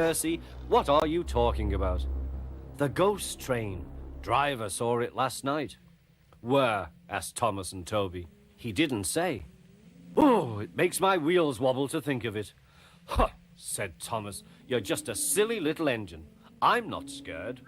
Percy, what are you talking about? The ghost train. Driver saw it last night. Where? Asked Thomas and Toby. He didn't say. Oh, it makes my wheels wobble to think of it. Huh, said Thomas. You're just a silly little engine. I'm not scared.